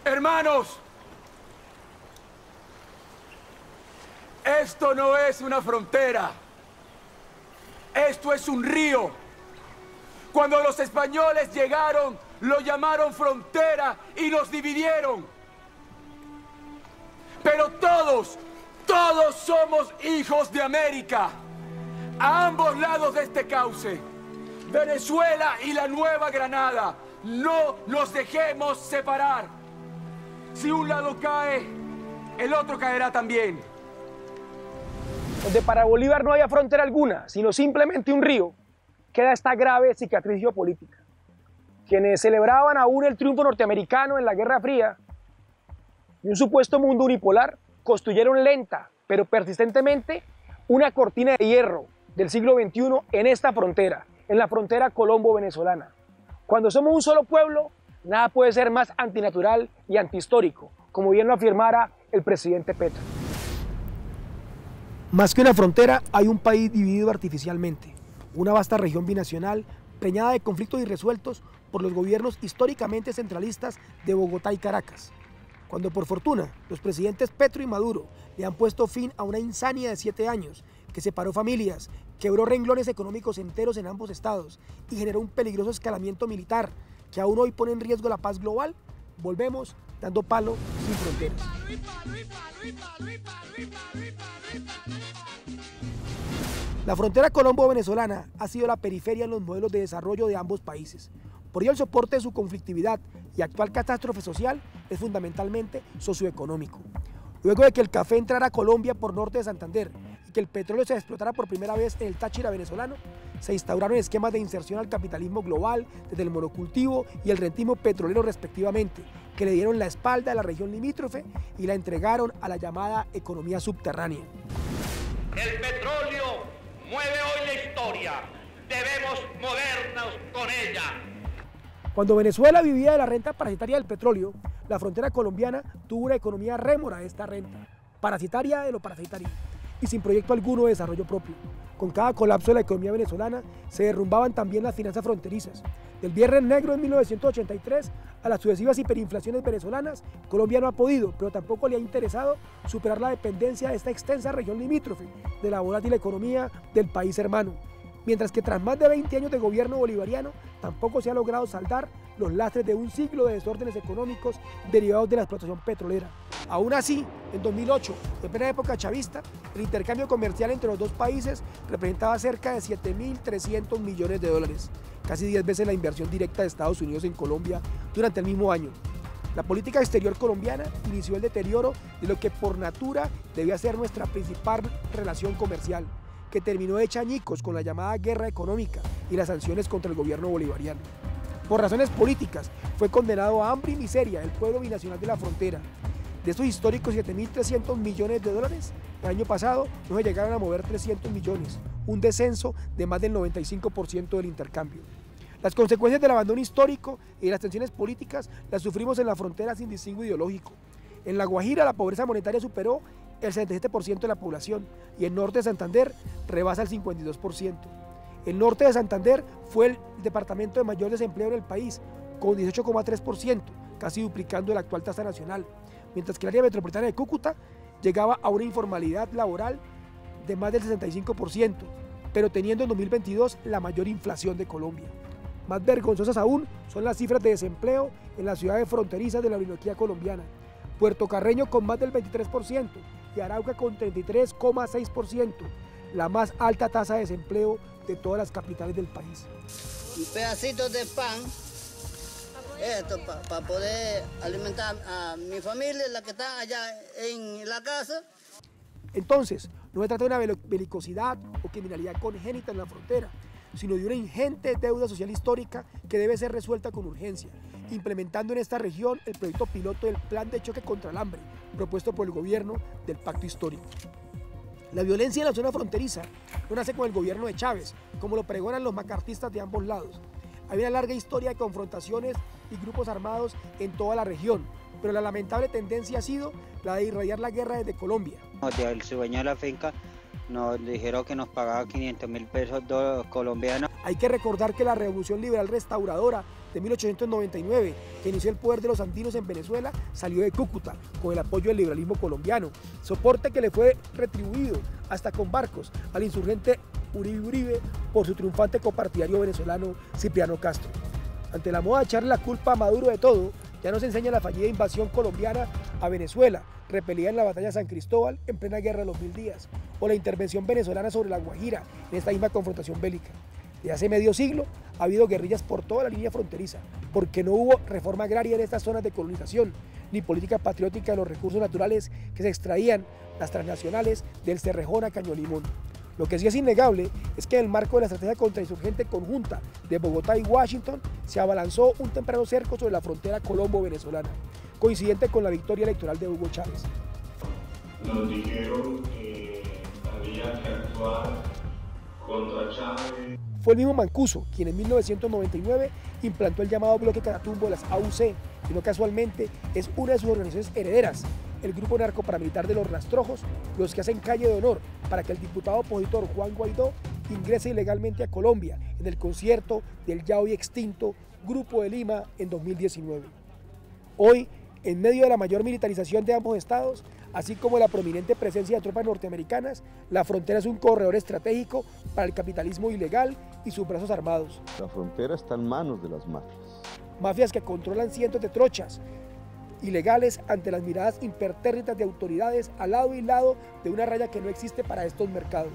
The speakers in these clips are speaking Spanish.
Hermanos, esto no es una frontera, esto es un río. Cuando los españoles llegaron, lo llamaron frontera y nos dividieron. Pero todos somos hijos de América, a ambos lados de este cauce. Venezuela y la Nueva Granada, no nos dejemos separar. Si un lado cae, el otro caerá también. Donde para Bolívar no había frontera alguna, sino simplemente un río, queda esta grave cicatriz geopolítica. Quienes celebraban aún el triunfo norteamericano en la Guerra Fría y un supuesto mundo unipolar, construyeron lenta, pero persistentemente, una cortina de hierro del siglo XXI en esta frontera, en la frontera colombo-venezolana. Cuando somos un solo pueblo, nada puede ser más antinatural y antihistórico, como bien lo afirmara el presidente Petro. Más que una frontera, hay un país dividido artificialmente, una vasta región binacional preñada de conflictos irresueltos por los gobiernos históricamente centralistas de Bogotá y Caracas. Cuando por fortuna los presidentes Petro y Maduro le han puesto fin a una insania de 7 años que separó familias, quebró renglones económicos enteros en ambos estados y generó un peligroso escalamiento militar que aún hoy pone en riesgo la paz global, volvemos dando palo sin fronteras. La frontera colombo-venezolana ha sido la periferia en los modelos de desarrollo de ambos países. Por ello el soporte de su conflictividad y actual catástrofe social es fundamentalmente socioeconómico. Luego de que el café entrara a Colombia por norte de Santander y que el petróleo se explotara por primera vez en el Táchira venezolano, se instauraron esquemas de inserción al capitalismo global desde el monocultivo y el rentismo petrolero respectivamente, que le dieron la espalda a la región limítrofe y la entregaron a la llamada economía subterránea. El petróleo mueve hoy la historia, debemos movernos con ella. Cuando Venezuela vivía de la renta parasitaria del petróleo, la frontera colombiana tuvo una economía rémora de esta renta, parasitaria de lo parasitario, y sin proyecto alguno de desarrollo propio. Con cada colapso de la economía venezolana se derrumbaban también las finanzas fronterizas. Del Viernes Negro en 1983 a las sucesivas hiperinflaciones venezolanas, Colombia no ha podido, pero tampoco le ha interesado superar la dependencia de esta extensa región limítrofe de la volátil economía del país hermano. Mientras que tras más de 20 años de gobierno bolivariano, tampoco se ha logrado saldar los lastres de un siglo de desórdenes económicos derivados de la explotación petrolera. Aún así, en 2008, en plena época chavista, el intercambio comercial entre los dos países representaba cerca de 7.300 millones de dólares, casi 10 veces la inversión directa de Estados Unidos en Colombia durante el mismo año. La política exterior colombiana inició el deterioro de lo que por natura debía ser nuestra principal relación comercial, que terminó hecha añicos con la llamada guerra económica y las sanciones contra el gobierno bolivariano. Por razones políticas, fue condenado a hambre y miseria el pueblo binacional de la frontera. De estos históricos 7.300 millones de dólares, el año pasado no se llegaron a mover 300 millones, un descenso de más del 95% del intercambio. Las consecuencias del abandono histórico y las tensiones políticas las sufrimos en la frontera sin distingo ideológico. En La Guajira la pobreza monetaria superó el 77% de la población y el norte de Santander rebasa el 52%. El norte de Santander fue el departamento de mayor desempleo en el país, con 18,3%, casi duplicando la actual tasa nacional, mientras que el área metropolitana de Cúcuta llegaba a una informalidad laboral de más del 65%, pero teniendo en 2022 la mayor inflación de Colombia. Más vergonzosas aún son las cifras de desempleo en las ciudades fronterizas de la Orinoquía colombiana. Puerto Carreño con más del 23% y Arauca con 33,6%, la más alta tasa de desempleo de todas las capitales del país. Un pedacito de pan, esto para poder alimentar a mi familia, la que está allá en la casa. Entonces, no se trata de una belicosidad o criminalidad congénita en la frontera, sino de una ingente deuda social histórica que debe ser resuelta con urgencia, implementando en esta región el proyecto piloto del Plan de Choque contra el Hambre, propuesto por el gobierno del Pacto Histórico. La violencia en la zona fronteriza no nace con el gobierno de Chávez, como lo pregonan los macartistas de ambos lados. Hay una larga historia de confrontaciones y grupos armados en toda la región, pero la lamentable tendencia ha sido la de irradiar la guerra desde Colombia. El dueño de la finca nos dijeron que nos pagaba 500.000 pesos colombianos. Hay que recordar que la Revolución Liberal Restauradora de 1899, que inició el poder de los andinos en Venezuela, salió de Cúcuta con el apoyo del liberalismo colombiano, soporte que le fue retribuido hasta con barcos al insurgente Uribe por su triunfante copartidario venezolano Cipriano Castro. Ante la moda de echarle la culpa a Maduro de todo, ya nos enseña la fallida invasión colombiana a Venezuela, repelida en la batalla de San Cristóbal en plena guerra de los 1000 días, o la intervención venezolana sobre la Guajira en esta misma confrontación bélica. Desde hace medio siglo ha habido guerrillas por toda la línea fronteriza, porque no hubo reforma agraria en estas zonas de colonización, ni política patriótica de los recursos naturales que se extraían las transnacionales del Cerrejón a Caño Limón. Lo que sí es innegable es que en el marco de la estrategia contrainsurgente conjunta de Bogotá y Washington se abalanzó un temprano cerco sobre la frontera colombo-venezolana, coincidente con la victoria electoral de Hugo Chávez. Nos dijeron que había que actuar contra Chávez. Fue el mismo Mancuso quien en 1999 implantó el llamado bloque Catatumbo de las AUC, y no casualmente es una de sus organizaciones herederas, el grupo narcoparamilitar de los Rastrojos, los que hacen calle de honor para que el diputado opositor Juan Guaidó ingrese ilegalmente a Colombia en el concierto del ya hoy extinto Grupo de Lima en 2019. Hoy, en medio de la mayor militarización de ambos estados, así como la prominente presencia de tropas norteamericanas, la frontera es un corredor estratégico para el capitalismo ilegal y sus brazos armados. La frontera está en manos de las mafias. Mafias que controlan cientos de trochas ilegales ante las miradas impertérritas de autoridades al lado y lado de una raya que no existe para estos mercados.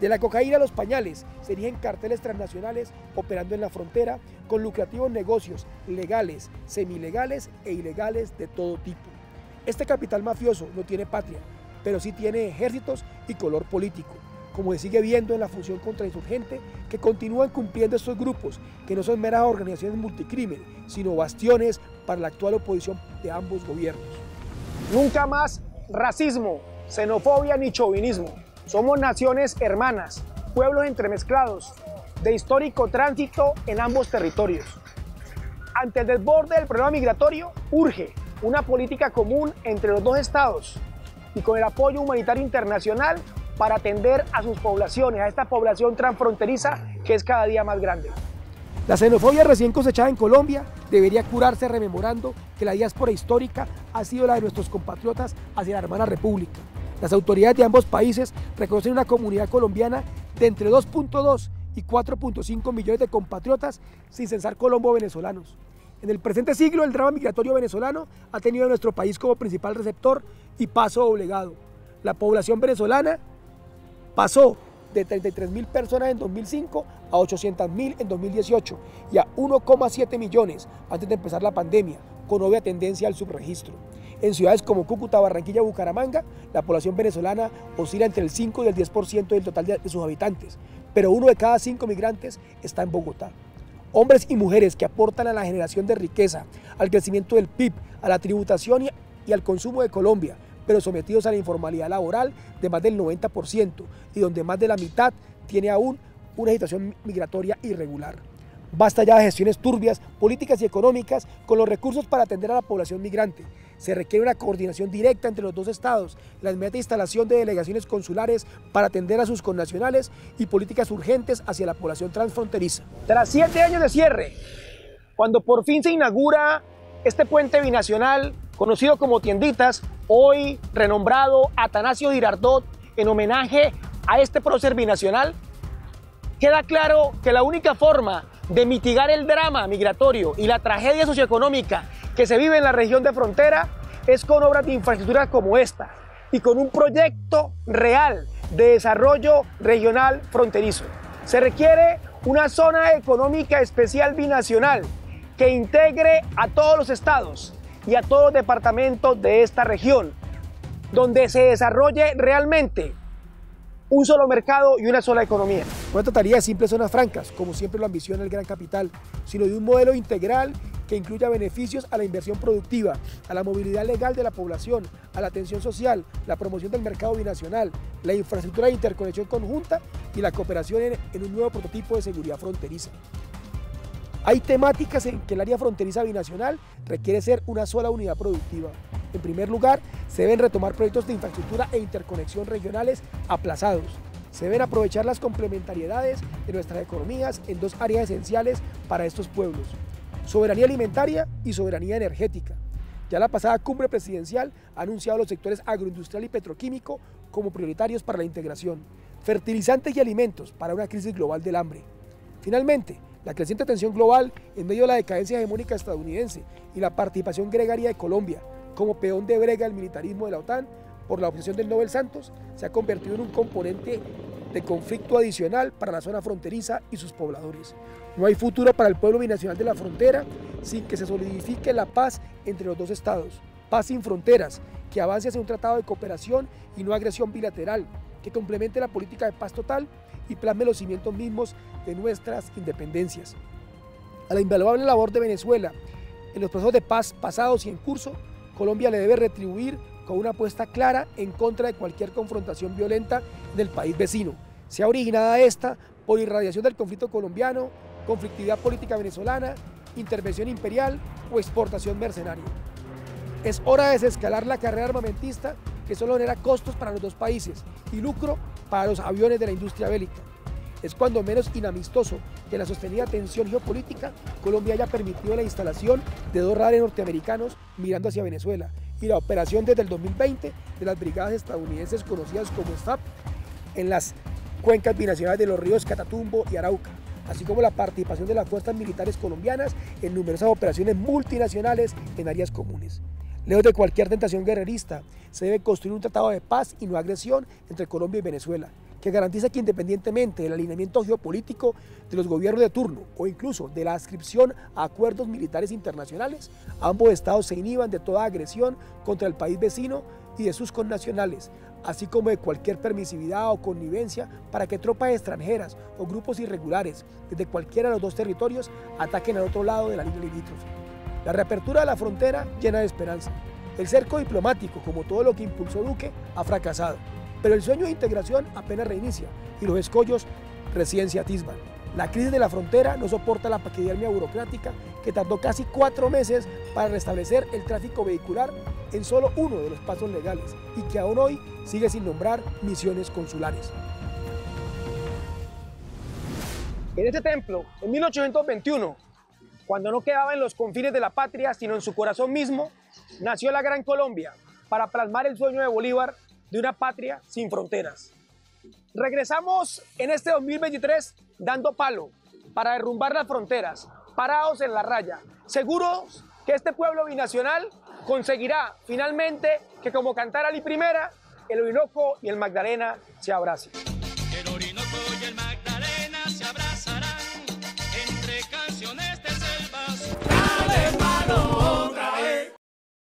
De la cocaína a los pañales se erigen carteles transnacionales operando en la frontera con lucrativos negocios legales, semilegales e ilegales de todo tipo. Este capital mafioso no tiene patria, pero sí tiene ejércitos y color político, como se sigue viendo en la función contrainsurgente que continúan cumpliendo estos grupos, que no son meras organizaciones multicrimen, sino bastiones para la actual oposición de ambos gobiernos. Nunca más racismo, xenofobia ni chauvinismo. Somos naciones hermanas, pueblos entremezclados, de histórico tránsito en ambos territorios. Ante el desborde del problema migratorio, urge una política común entre los dos estados y con el apoyo humanitario internacional para atender a sus poblaciones, a esta población transfronteriza que es cada día más grande. La xenofobia recién cosechada en Colombia debería curarse rememorando que la diáspora histórica ha sido la de nuestros compatriotas hacia la hermana república. Las autoridades de ambos países reconocen una comunidad colombiana de entre 2.2 y 4.5 millones de compatriotas sin censar colombo-venezolanos. En el presente siglo, el drama migratorio venezolano ha tenido a nuestro país como principal receptor y paso obligado. La población venezolana pasó de 33.000 personas en 2005 a 800.000 en 2018 y a 1,7 millones antes de empezar la pandemia, con obvia tendencia al subregistro. En ciudades como Cúcuta, Barranquilla y Bucaramanga, la población venezolana oscila entre el 5 y el 10% del total de sus habitantes, pero 1 de cada 5 migrantes está en Bogotá. Hombres y mujeres que aportan a la generación de riqueza, al crecimiento del PIB, a la tributación y al consumo de Colombia, pero sometidos a la informalidad laboral de más del 90% y donde más de la mitad tiene aún una situación migratoria irregular. Basta ya de gestiones turbias, políticas y económicas con los recursos para atender a la población migrante. Se requiere una coordinación directa entre los dos estados, la inmediata instalación de delegaciones consulares para atender a sus connacionales y políticas urgentes hacia la población transfronteriza. Tras 7 años de cierre, cuando por fin se inaugura este puente binacional conocido como Tienditas, hoy renombrado Atanasio Girardot en homenaje a este prócer binacional, queda claro que la única forma de mitigar el drama migratorio y la tragedia socioeconómica que se vive en la región de frontera es con obras de infraestructura como esta y con un proyecto real de desarrollo regional fronterizo. Se requiere una zona económica especial binacional que integre a todos los estados y a todos los departamentos de esta región, donde se desarrolle realmente un solo mercado y una sola economía. No trataría de simples zonas francas, como siempre lo ambiciona el Gran Capital, sino de un modelo integral que incluya beneficios a la inversión productiva, a la movilidad legal de la población, a la atención social, la promoción del mercado binacional, la infraestructura de interconexión conjunta y la cooperación en un nuevo prototipo de seguridad fronteriza. Hay temáticas en que el área fronteriza binacional requiere ser una sola unidad productiva. En primer lugar, se deben retomar proyectos de infraestructura e interconexión regionales aplazados. Se deben aprovechar las complementariedades de nuestras economías en dos áreas esenciales para estos pueblos: soberanía alimentaria y soberanía energética. Ya la pasada cumbre presidencial ha anunciado los sectores agroindustrial y petroquímico como prioritarios para la integración, fertilizantes y alimentos para una crisis global del hambre. Finalmente, la creciente tensión global en medio de la decadencia hegemónica estadounidense y la participación gregaria de Colombia como peón de brega del militarismo de la OTAN por la obsesión del Nobel Santos se ha convertido en un componente de conflicto adicional para la zona fronteriza y sus pobladores. No hay futuro para el pueblo binacional de la frontera sin que se solidifique la paz entre los dos estados. Paz sin fronteras, que avance hacia un tratado de cooperación y no agresión bilateral, que complemente la política de paz total y plasme los cimientos mismos de nuestras independencias. A la invaluable labor de Venezuela en los procesos de paz pasados y en curso, Colombia le debe retribuir con una apuesta clara en contra de cualquier confrontación violenta del país vecino, sea originada esta por irradiación del conflicto colombiano, conflictividad política venezolana, intervención imperial o exportación mercenaria. Es hora de desescalar la carrera armamentista que solo genera costos para los dos países y lucro para los aviones de la industria bélica. Es cuando menos inamistoso que en la sostenida tensión geopolítica Colombia haya permitido la instalación de 2 radares norteamericanos mirando hacia Venezuela y la operación desde el 2020 de las brigadas estadounidenses conocidas como STAP en las cuencas binacionales de los ríos Catatumbo y Arauca, así como la participación de las fuerzas militares colombianas en numerosas operaciones multinacionales en áreas comunes. Lejos de cualquier tentación guerrerista, se debe construir un tratado de paz y no agresión entre Colombia y Venezuela, que garantice que independientemente del alineamiento geopolítico de los gobiernos de turno o incluso de la adscripción a acuerdos militares internacionales, ambos estados se inhiban de toda agresión contra el país vecino y de sus connacionales, así como de cualquier permisividad o connivencia para que tropas extranjeras o grupos irregulares desde cualquiera de los dos territorios ataquen al otro lado de la línea limítrofe. La reapertura de la frontera llena de esperanza. El cerco diplomático, como todo lo que impulsó Duque, ha fracasado, pero el sueño de integración apenas reinicia y los escollos recién se atisban. La crisis de la frontera no soporta la paquidermia burocrática que tardó casi 4 meses para restablecer el tráfico vehicular en solo uno de los pasos legales y que aún hoy sigue sin nombrar misiones consulares. En este templo, en 1821, cuando no quedaba en los confines de la patria, sino en su corazón mismo, nació la Gran Colombia para plasmar el sueño de Bolívar de una patria sin fronteras. Regresamos en este 2023 dando palo para derrumbar las fronteras, parados en la raya, seguros que este pueblo binacional conseguirá finalmente que, como cantara Ali Primera, el Orinoco y el Magdalena se abracen. El Orinoco y el Magdalena